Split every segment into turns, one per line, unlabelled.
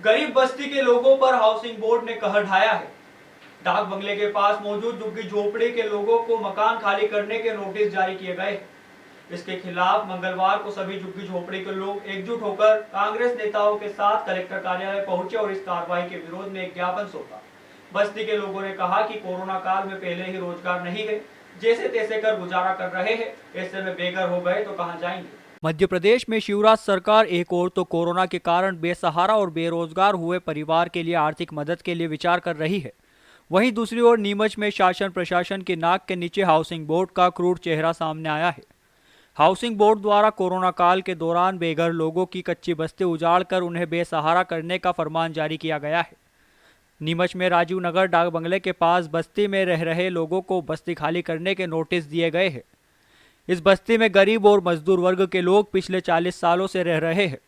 गरीब बस्ती के लोगों पर हाउसिंग बोर्ड ने कहर ढाया है। डाक बंगले के पास मौजूद झुग्गी झोपड़ी के लोगों को मकान खाली करने के नोटिस जारी किए गए। इसके खिलाफ मंगलवार को सभी झुग्गी झोपड़ी के लोग एकजुट होकर कांग्रेस नेताओं के साथ कलेक्टर कार्यालय पहुंचे और इस कार्रवाई के विरोध में एक ज्ञापन सौंपा। बस्ती के लोगों ने कहा कि कोरोना काल में पहले ही रोजगार नहीं है, जैसे तैसे कर गुजारा कर रहे हैं, ऐसे में बेघर हो गए तो कहां जाएंगे। मध्य प्रदेश में शिवराज सरकार एक ओर तो कोरोना के कारण बेसहारा और बेरोजगार हुए परिवार के लिए आर्थिक मदद के लिए विचार कर रही है, वहीं दूसरी ओर नीमच में शासन प्रशासन के नाक के नीचे हाउसिंग बोर्ड का क्रूर चेहरा सामने आया है। हाउसिंग बोर्ड द्वारा कोरोना काल के दौरान बेघर लोगों की कच्ची बस्ती उजाड़कर उन्हें बेसहारा करने का फरमान जारी किया गया है। नीमच में राजीव नगर डाक बंगले के पास बस्ती में रह रहे लोगों को बस्ती खाली करने के नोटिस दिए गए हैं। इस बस्ती में गरीब और मजदूर वर्ग के लोग पिछले 40 सालों से रह रहे हैं।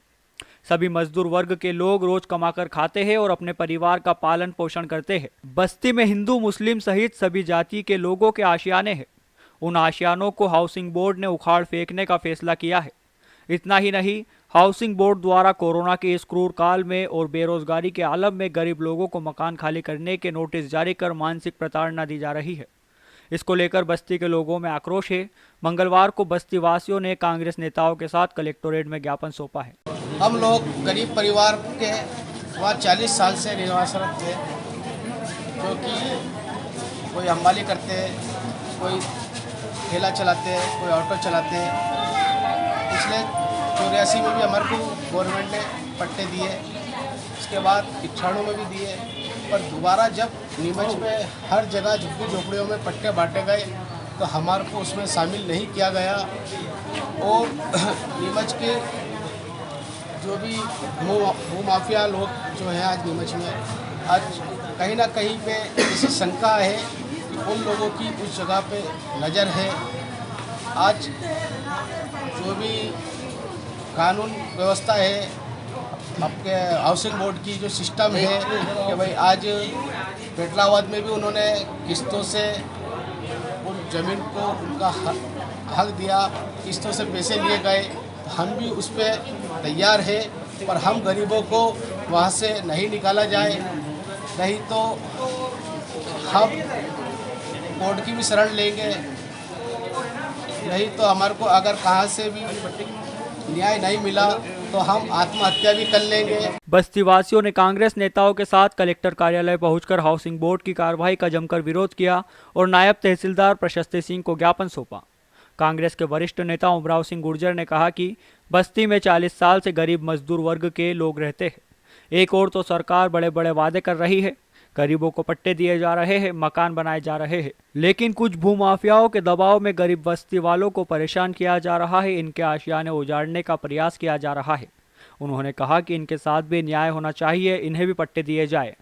सभी मजदूर वर्ग के लोग रोज कमाकर खाते हैं और अपने परिवार का पालन पोषण करते हैं। बस्ती में हिंदू मुस्लिम सहित सभी जाति के लोगों के आशियाने हैं। उन आशियानों को हाउसिंग बोर्ड ने उखाड़ फेंकने का फैसला किया है। इतना ही नहीं, हाउसिंग बोर्ड द्वारा कोरोना के इस क्रूर काल में और बेरोजगारी के आलम में गरीब लोगों को मकान खाली करने के नोटिस जारी कर मानसिक प्रताड़ना दी जा रही है। इसको लेकर बस्ती के लोगों में आक्रोश है। मंगलवार को बस्ती वासियों ने कांग्रेस नेताओं के साथ कलेक्टोरेट में ज्ञापन सौंपा है।
हम लोग गरीब परिवार के वहाँ 40 साल से निवासरत थे, जो कि कोई हमाली करते, कोई ठेला चलाते, कोई ऑटो चलाते। पिछले 84 में भी हमारे को गवर्नमेंट ने पट्टे दिए, उसके बाद 91 में भी दिए, पर दोबारा जब नीमच में हर जगह झुग्गी झोपड़ियों में पट्टे बांटे गए तो हमारे को उसमें शामिल नहीं किया गया। और नीमच के जो भी भूमाफिया लोग जो हैं आज नीमच में, आज कहीं ना कहीं पे ऐसी शंका है कि उन लोगों की उस जगह पे नज़र है। आज जो भी कानून व्यवस्था है, आपके हाउसिंग बोर्ड की जो सिस्टम है कि भाई आज पेटलाबाद में भी उन्होंने किस्तों से उन ज़मीन को उनका हक दिया, किस्तों से पैसे लिए गए। हम भी उस पर तैयार है, पर हम गरीबों को वहाँ से नहीं निकाला जाए, नहीं तो हम कोर्ट की भी शरण लेंगे, नहीं तो हमारे को अगर कहाँ से भी न्याय नहीं मिला तो हम आत्महत्या भी कर लेंगे।
बस्ती वासियों ने कांग्रेस नेताओं के साथ कलेक्टर कार्यालय पहुंचकर हाउसिंग बोर्ड की कार्रवाई का जमकर विरोध किया और नायब तहसीलदार प्रशस्ति सिंह को ज्ञापन सौंपा। कांग्रेस के वरिष्ठ नेता उमराव सिंह गुर्जर ने कहा कि बस्ती में 40 साल से गरीब मजदूर वर्ग के लोग रहते हैं। एक और तो सरकार बड़े बड़े वादे कर रही है, गरीबों को पट्टे दिए जा रहे हैं, मकान बनाए जा रहे हैं, लेकिन कुछ भूमाफियाओं के दबाव में गरीब बस्ती वालों को परेशान किया जा रहा है, इनके आशियाने उजाड़ने का प्रयास किया जा रहा है। उन्होंने कहा कि इनके साथ भी न्याय होना चाहिए, इन्हें भी पट्टे दिए जाए।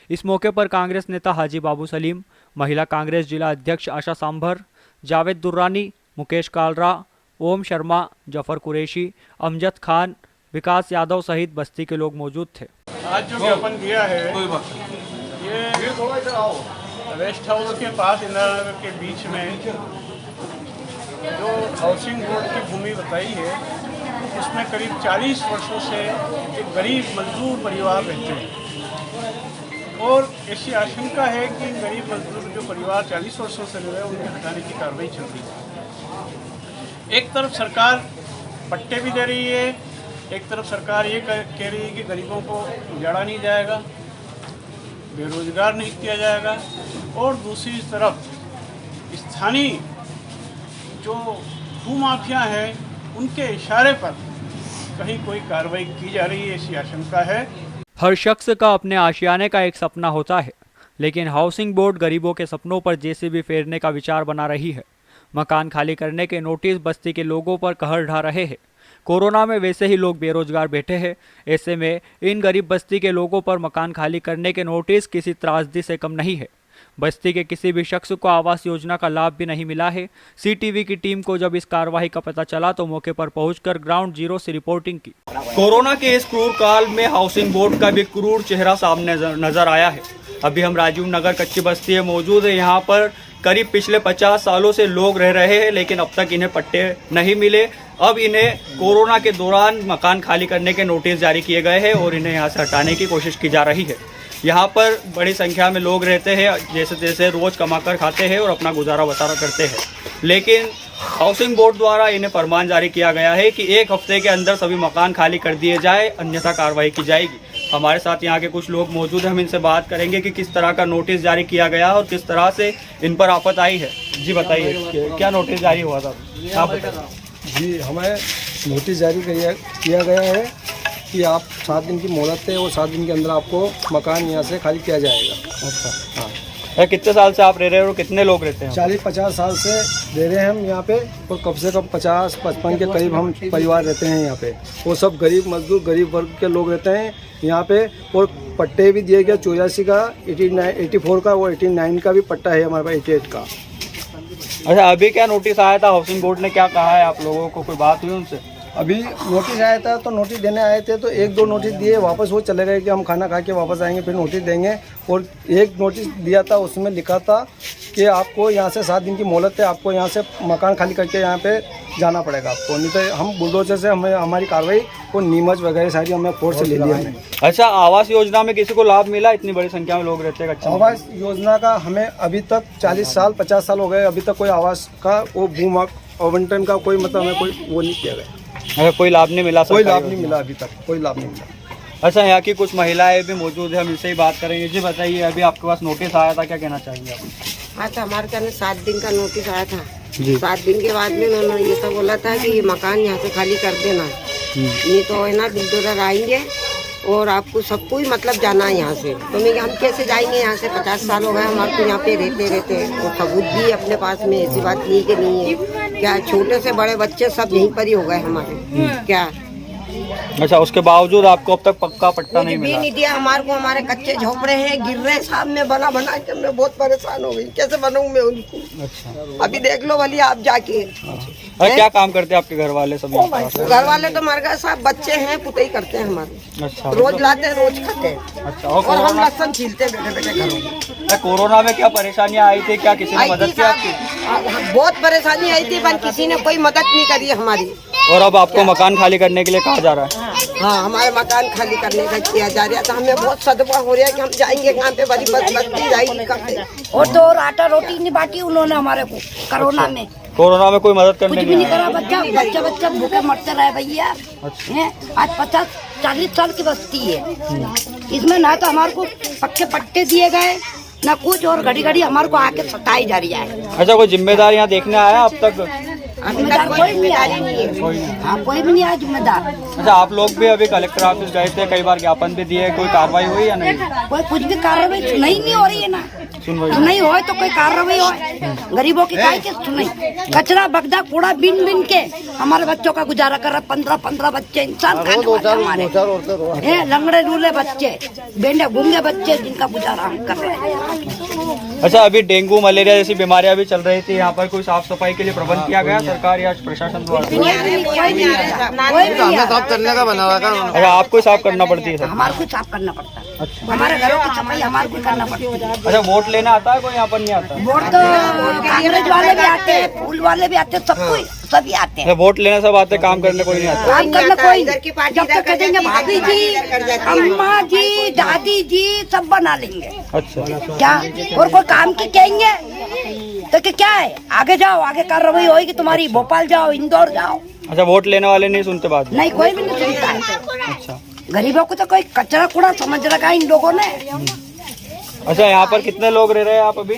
इस मौके पर कांग्रेस नेता हाजी बाबू सलीम, महिला कांग्रेस जिला अध्यक्ष आशा सांभर, जावेद दुर्रानी, मुकेश कालरा, ओम शर्मा, जफर कुरैशी, अमजद खान, विकास यादव सहित बस्ती के लोग मौजूद थे।
आज जो ज्ञापन दिया है ये रेस्ट हाउस के पास इंदिरा नगर के बीच में जो हाउसिंग बोर्ड की भूमि बताई है, उसमें करीब 40 वर्षों से एक गरीब मजदूर परिवार रहते हैं और ऐसी आशंका है कि गरीब मजदूर जो परिवार 40 वर्षों से रह रहे हैं उन्हें हटाने की कार्रवाई चल रही है। एक तरफ सरकार पट्टे भी दे रही है, एक तरफ सरकार ये कह रही है कि गरीबों को उजाड़ा नहीं जाएगा, बेरोजगार नहीं किया जाएगा, और दूसरी तरफ स्थानीय जो भूमाफिया हैं उनके इशारे पर कहीं कोई कार्रवाई की जा रही है, ऐसी आशंका है।
हर शख्स का अपने आशियाने का एक सपना होता है, लेकिन हाउसिंग बोर्ड गरीबों के सपनों पर जेसीबी फेरने का विचार बना रही है। मकान खाली करने के नोटिस बस्ती के लोगों पर कहर ढा रहे हैं। कोरोना में वैसे ही लोग बेरोजगार बैठे हैं, ऐसे में इन गरीब बस्ती के लोगों पर मकान खाली करने के नोटिस किसी त्रासदी से कम नहीं है। बस्ती के किसी भी शख्स को आवास योजना का लाभ भी नहीं मिला है। सीटीवी की टीम को जब इस कार्रवाई का पता चला तो मौके पर पहुंचकर ग्राउंड जीरो से रिपोर्टिंग की। कोरोना के इस क्रूर काल में हाउसिंग बोर्ड का भी क्रूर चेहरा सामने नजर आया है। अभी हम राजीव नगर कच्ची बस्ती में मौजूद है। यहाँ पर करीब पिछले 50 सालों से लोग रह रहे हैं, लेकिन अब तक इन्हें पट्टे नहीं मिले अब इन्हें कोरोना के दौरान मकान खाली करने के नोटिस जारी किए गए हैं और इन्हें यहाँ से हटाने की कोशिश की जा रही है। यहाँ पर बड़ी संख्या में लोग रहते हैं, जैसे जैसे रोज़ कमाकर खाते हैं और अपना गुजारा बसारा करते हैं, लेकिन हाउसिंग बोर्ड द्वारा इन्हें फरमान जारी किया गया है कि 1 हफ्ते के अंदर सभी मकान खाली कर दिए जाए, अन्यथा कार्रवाई की जाएगी। हमारे साथ यहाँ के कुछ लोग मौजूद हैं, हम इनसे बात करेंगे कि किस तरह का नोटिस जारी किया गया और किस तरह से इन पर आफत आई है। जी बताइए, क्या नोटिस जारी हुआ था? आप बताइए।
जी, हमें नोटिस जारी किया गया है कि आप 7 दिन की मोहलत है और 7 दिन के अंदर आपको मकान यहाँ से खाली किया जाएगा।
अच्छा, हाँ। कितने साल से आप रह रहे हैं और कितने लोग रहते हैं?
40-50 साल से रह रहे हैं हम यहाँ पे, और कम से कम 50-55 के करीब हम परिवार रहते हैं यहाँ पे। वो सब गरीब मजदूर, गरीब वर्ग के लोग रहते हैं यहाँ पे, और पट्टे भी दिए गए 84 का, 84 का और 89 का भी पट्टा है हमारे पास, 88 का।
अच्छा, अभी क्या नोटिस आया था? हाउसिंग बोर्ड ने क्या कहा है आप लोगों को? कोई बात हुई उनसे?
अभी नोटिस आया था तो नोटिस देने आए थे, तो 1-2 नोटिस दिए, वापस वो चले गए कि हम खाना खा के वापस आएंगे फिर नोटिस देंगे। और एक नोटिस दिया था, उसमें लिखा था कि आपको यहाँ से 7 दिन की मोहलत है, आपको यहाँ से मकान खाली करके यहाँ पे जाना पड़ेगा आपको, नहीं तो हम बुलडोजर से हमारी कार्रवाई को नीमच वगैरह सारी हमें फोर्स से ले लिया है।
अच्छा, आवास योजना में किसी को लाभ मिला? इतनी बड़ी संख्या में लोग रहते हैं। अच्छा,
आवास योजना का हमें अभी तक 40 साल 50 साल हो गए, अभी तक कोई आवास का वो भूमि आवंटन का कोई मतलब हमें कोई वो नहीं किया गया।
अच्छा, कोई लाभ नहीं मिला?
कोई लाभ नहीं मिला, अभी तक कोई लाभ नहीं मिला।
अच्छा, यहाँ की कुछ महिलाएं भी मौजूद है, हम इनसे ही बात करेंगे। जी बताइए, अभी आपके पास नोटिस आया था, क्या कहना चाहेंगे आप?
हाँ, तो हमारे कहने 7 दिन का नोटिस आया था।
जी।
7 दिन के बाद में उन्होंने ये तो बोला था कि ये मकान यहाँ से खाली कर देना, नहीं तो है ना बुलडोजर आएंगे और आपको सबको ही मतलब जाना है यहाँ से। तो मैं हम कैसे जाएंगे यहाँ से? 50 साल हो गए हमारे को यहाँ पे रहते और सबूत भी अपने पास में, ऐसी बात नहीं कि नहीं है। क्या छोटे से बड़े बच्चे सब यहीं पर ही हो गए हमारे। क्या
अच्छा, उसके बावजूद आपको अब तक पक्का पट्टा नहीं
भी
मिला?
नहीं दिया हमारे को। हमारे कच्चे झोपड़े हैं, गिर रहे सामने, बना के मैं बहुत परेशान हो गई। कैसे बनाऊं मैं उनको?
अच्छा,
अभी देख लो वाली आप जाके।
अरे क्या काम करते हैं आपके घर वाले सब?
घर वाले तो मर गए, सब बच्चे हैं, पुतई करते हैं हमारे।
अच्छा,
रोज लाते हैं, रोज खाते हैं।
अच्छा,
और हम लहसुन छीलते हैं बैठे बैठे घरों में।
कोरोना में क्या परेशानियां आई थी? क्या किसी ने मदद की आपकी?
बहुत परेशानी आई थी, पर किसी ने कोई मदद नहीं करी हमारी।
और अब आपको मकान खाली करने के लिए कहा जा रहा है?
हाँ, हमारे मकान खाली करने का किया जा रहा था। हमें बहुत सदमा हो रहा है कि हम जाएंगे कहाँ पे, बड़ी बस्ती जाएगी कहाँ?
और तो और आटा रोटी नहीं बांटी उन्होंने हमारे को कोरोना में।
कोरोना में कोई मदद करने
कुछ भी नहीं करा, बच्चा भूखे मरते रहे भैया। हैं, आज 50-40 साल की बस्ती है, इसमें ना तो हमारे को पक्के पट्टे दिए गए ना कुछ, और घड़ी घड़ी हमारे को आके सताई जा रही है।
अच्छा, कोई जिम्मेदार यहाँ देखने आया अब तक?
जिम्मेदार कोई नहीं आया, हाँ कोई भी नहीं आया जिम्मेदार।
अच्छा, आप लोग भी अभी कलेक्टर ऑफिस गए थे, कई बार ज्ञापन भी दिए, कोई कार्रवाई हुई या नहीं?
कोई कुछ भी कार्रवाई नहीं हो रही है ना। नहीं हो तो कोई कार्रवाई हो, गरीबों की काय के सुनाई। कचरा बगदा कूड़ा बिन बिन के हमारे बच्चों का गुजारा कर रहा। 15 बच्चे इंसान खाने वाले हमारे हैं, लंगड़े लूले बच्चे, बेंडे गूंगे बच्चे, जिनका गुजारा हम कर रहे हैं।
अच्छा, अभी डेंगू मलेरिया जैसी बीमारियां भी चल रही थी, यहाँ पर कोई साफ सफाई के लिए प्रबंध किया गया सरकार या प्रशासन द्वारा?
साफ करने का बना रखा।
अच्छा, आपको ही साफ करना पड़ती है सर?
हमारे को साफ करना पड़ता है। अच्छा, हमारे घरों की सफाई हमारे को करना पड़ती है।
अच्छा, वोट लेने आता है कोई यहाँ पर? नहीं आता?
वोट तो कांग्रेस वाले भी आते हैं, फूल वाले भी आते हैं, सबको सभी आते हैं।
वोट लेने सब आते, काम करने कोई नहीं आता?
काम करने कोई, जब तक कह देंगे भाभी जी, अम्मा जी, दादी जी सब बना लेंगे।
अच्छा,
क्या और कोई काम की कहेंगे तो क्या है? आगे जाओ, आगे कार्रवाई होगी तुम्हारी, भोपाल जाओ, इंदौर जाओ।
अच्छा, वोट लेने वाले नहीं सुनते बात?
नहीं, कोई भी नहीं सुनता है।
अच्छा,
गरीबों को तो कोई कचरा कूड़ा समझ रखा है इन लोगों ने।
अच्छा, यहाँ पर कितने लोग रह रहे हैं आप अभी?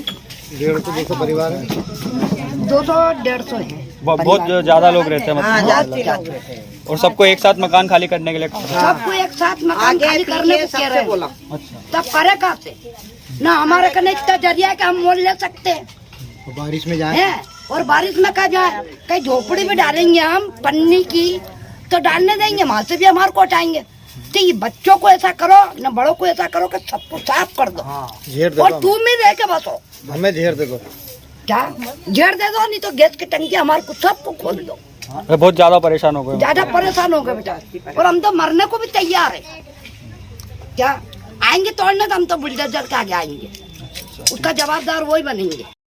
150-200 परिवार है।
200-150 है।
बहुत ज्यादा लोग रहते हैं मतलब? और सबको एक साथ मकान खाली करने के लिए?
सबको एक साथ मकान खाली करने को कह रहे हैं।
अच्छा,
तब करे कहाँ से? ना हमारे कने इतना जरिया है कि हम मोल ले सकते हैं।
बारिश में जाए
है, और बारिश में कहा जाए, कहीं झोपड़ी में डालेंगे हम पन्नी की तो डालने देंगे, वहां से भी हमारे को हटाएंगे। तो ये बच्चों को ऐसा करो, न बड़ों को ऐसा करो कि सबको साफ कर दो। और तुम ही रह के बसो।
हमें झेड़ दे दो।
क्या झेड़ दे दो? नहीं तो गैस की टंकी हमारे को सबको खोल दो।
बहुत ज्यादा परेशान हो गए?
ज्यादा परेशान हो गए बेटा, और हम तो मरने को भी तैयार है। क्या आएंगे तोड़ने तो हम तो बुलडोजर के आगे आएंगे, उसका जवाबदार वही बनेंगे।